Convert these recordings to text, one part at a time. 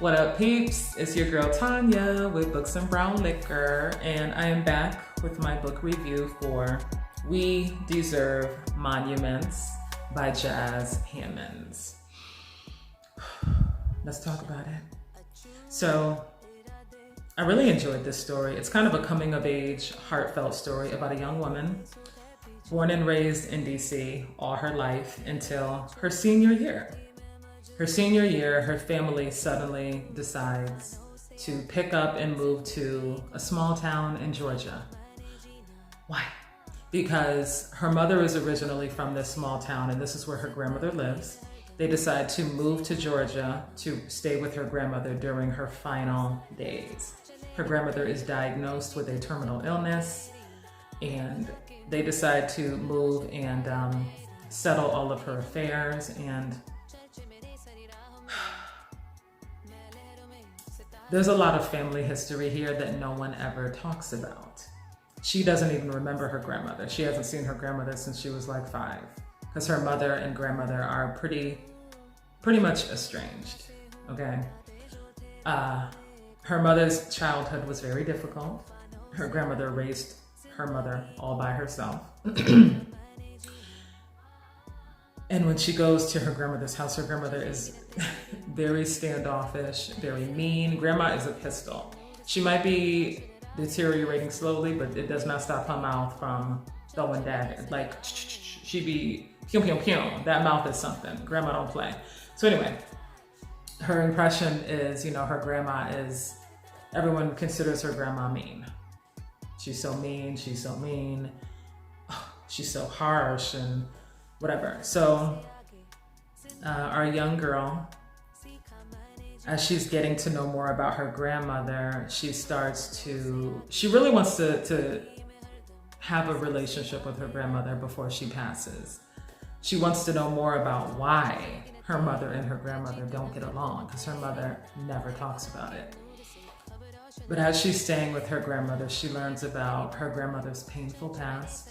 What up, peeps? It's your girl Tanya with Books and Brown Liquor, and I am back with my book review for We Deserve Monuments by Jas Hammonds. Let's talk about it. So, I really enjoyed this story. It's kind of a coming-of-age, heartfelt story about a young woman born and raised in DC all her life until her senior year. Her senior year, her family suddenly decides to pick up and move to a small town in Georgia. Why? Because her mother is originally from this small town and this is where her grandmother lives. They decide to move to Georgia to stay with her grandmother during her final days. Her grandmother is diagnosed with a terminal illness, and they decide to move and settle all of her affairs. And there's a lot of family history here that no one ever talks about. She doesn't even remember her grandmother. She hasn't seen her grandmother since she was like 5, because her mother and grandmother are pretty much estranged, okay? Her mother's childhood was very difficult. Her grandmother raised her mother all by herself. And when she goes to her grandmother's house, her grandmother is very standoffish, very mean. Grandma is a pistol. She might be deteriorating slowly, but it does not stop her mouth from throwing daggers. Like, she be pew, pew, pew. That mouth is something. Grandma don't play. So anyway, her impression is, her grandma is, everyone considers her grandma mean. She's so mean, she's so mean. Oh, she's so harsh and whatever. So our young girl, as she's getting to know more about her grandmother, she really wants to have a relationship with her grandmother before she passes. She wants to know more about why her mother and her grandmother don't get along, because her mother never talks about it. But as she's staying with her grandmother, she learns about her grandmother's painful past,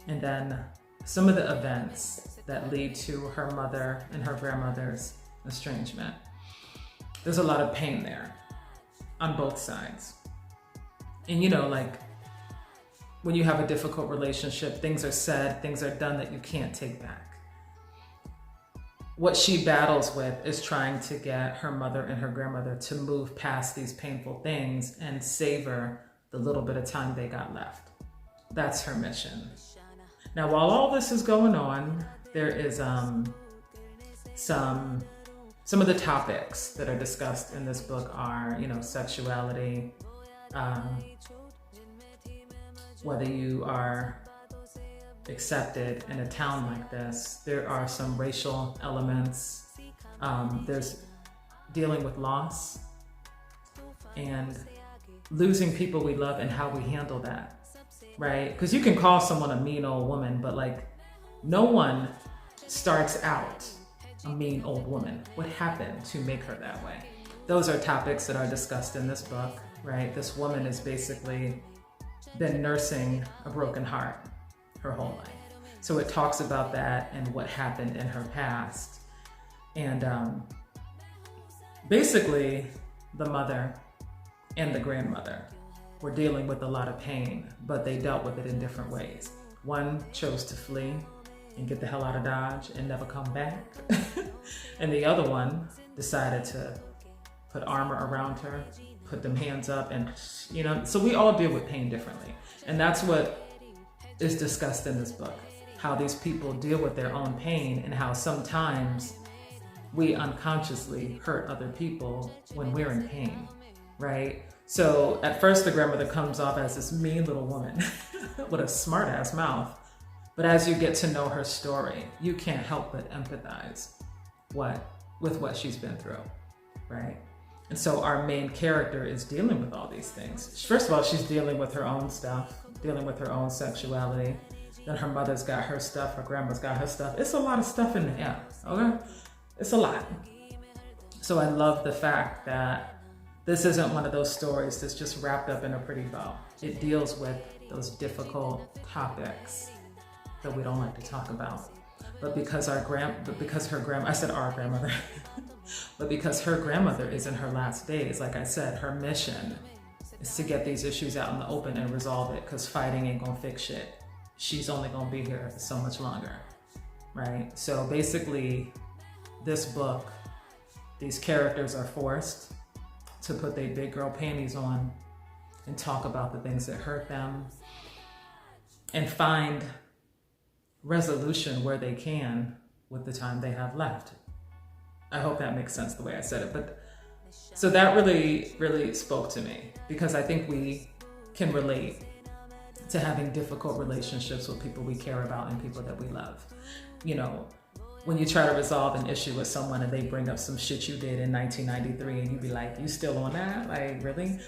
and then some of the events that lead to her mother and her grandmother's estrangement. There's a lot of pain there on both sides. And like when you have a difficult relationship, things are said, things are done that you can't take back. What she battles with is trying to get her mother and her grandmother to move past these painful things and savor the little bit of time they got left. That's her mission. Now, while all this is going on, there is some of the topics that are discussed in this book are, sexuality, whether you are accepted in a town like this. There are some racial elements. There's dealing with loss and losing people we love and how we handle that, right? Because you can call someone a mean old woman, but no one starts out a mean old woman. What happened to make her that way? Those are topics that are discussed in this book, right? This woman has basically been nursing a broken heart her whole life. So it talks about that and what happened in her past. And basically, the mother and the grandmother were dealing with a lot of pain, but they dealt with it in different ways. One chose to flee and get the hell out of Dodge and never come back. And the other one decided to put armor around her, put them hands up, and so we all deal with pain differently. And that's what is discussed in this book, how these people deal with their own pain and how sometimes we unconsciously hurt other people when we're in pain, right? So at first the grandmother comes off as this mean little woman with a smart ass mouth. But as you get to know her story, you can't help but empathize with what she's been through, right? And so our main character is dealing with all these things. First of all, she's dealing with her own stuff, dealing with her own sexuality. Then her mother's got her stuff, her grandma's got her stuff. It's a lot of stuff in there, okay? It's a lot. So I love the fact that this isn't one of those stories that's just wrapped up in a pretty bow. It deals with those difficult topics that we don't like to talk about. But because her grandma, I said our grandmother, But because her grandmother is in her last days, like I said, her mission is to get these issues out in the open and resolve it, because fighting ain't gonna fix shit. She's only gonna be here so much longer, right? So basically, this book, these characters are forced to put their big girl panties on and talk about the things that hurt them and find resolution where they can with the time they have left. I hope that makes sense the way I said it. But so that really, really spoke to me, because I think we can relate to having difficult relationships with people we care about and people that we love. You know, when you try to resolve an issue with someone and they bring up some shit you did in 1993 and you be like, you still on that? Like, really?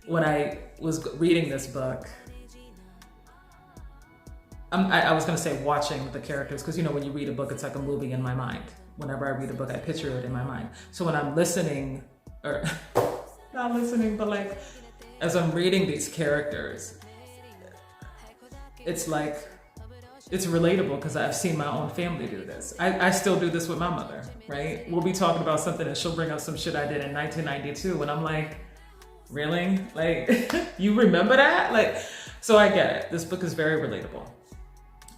When I was reading this book, I was gonna say watching the characters, because you know, when you read a book, it's like a movie in my mind. Whenever I read a book, I picture it in my mind. So when I'm listening, or not listening, but like, as I'm reading these characters, it's like, it's relatable, because I've seen my own family do this. I still do this with my mother, right? We'll be talking about something and she'll bring up some shit I did in 1992, and I'm like, really? Like, you remember that? Like, so I get it. This book is very relatable.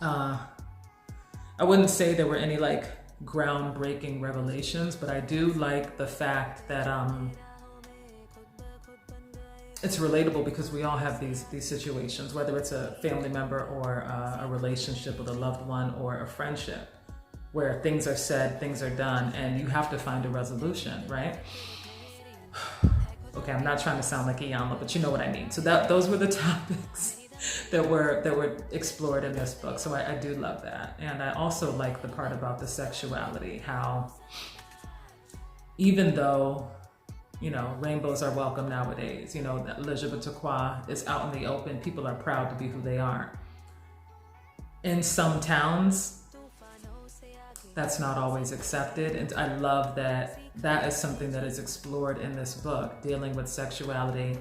I wouldn't say there were any like groundbreaking revelations, but I do like the fact that it's relatable, because we all have these situations, whether it's a family member or a relationship with a loved one or a friendship, where things are said, things are done, and you have to find a resolution, right? Okay, I'm not trying to sound like Iyanla, but you know what I mean. So those were the topics that were explored in this book. So I do love that. And I also like the part about the sexuality, how even though, you know, rainbows are welcome nowadays, you know, that LGBTQ is out in the open, people are proud to be who they are. In some towns, that's not always accepted. And I love that that is something that is explored in this book, dealing with sexuality,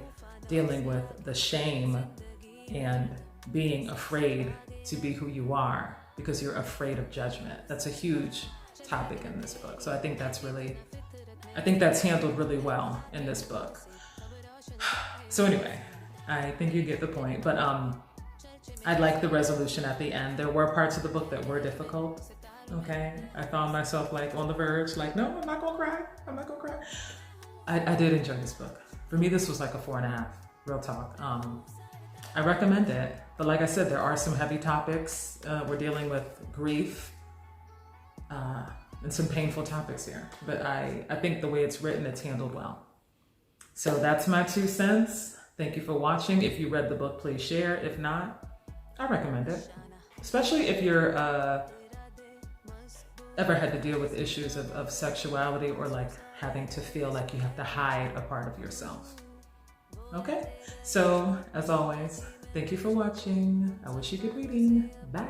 dealing with the shame and being afraid to be who you are because you're afraid of judgment. That's a huge topic in this book. So I think that's handled really well in this book. So anyway, I think you get the point, but I like the resolution at the end. There were parts of the book that were difficult. Okay, I found myself like on the verge, like, no, I'm not gonna cry. I'm not gonna cry. I did enjoy this book. For me, this was like a 4.5, real talk. I recommend it, but like I said, there are some heavy topics. We're dealing with grief and some painful topics here, but I think the way it's written, it's handled well. So that's my 2 cents. Thank you for watching. If you read the book, please share. If not, I recommend it, especially if you're ever had to deal with issues of sexuality, or like having to feel like you have to hide a part of yourself. Okay, so as always, thank you for watching. I wish you good reading. Bye.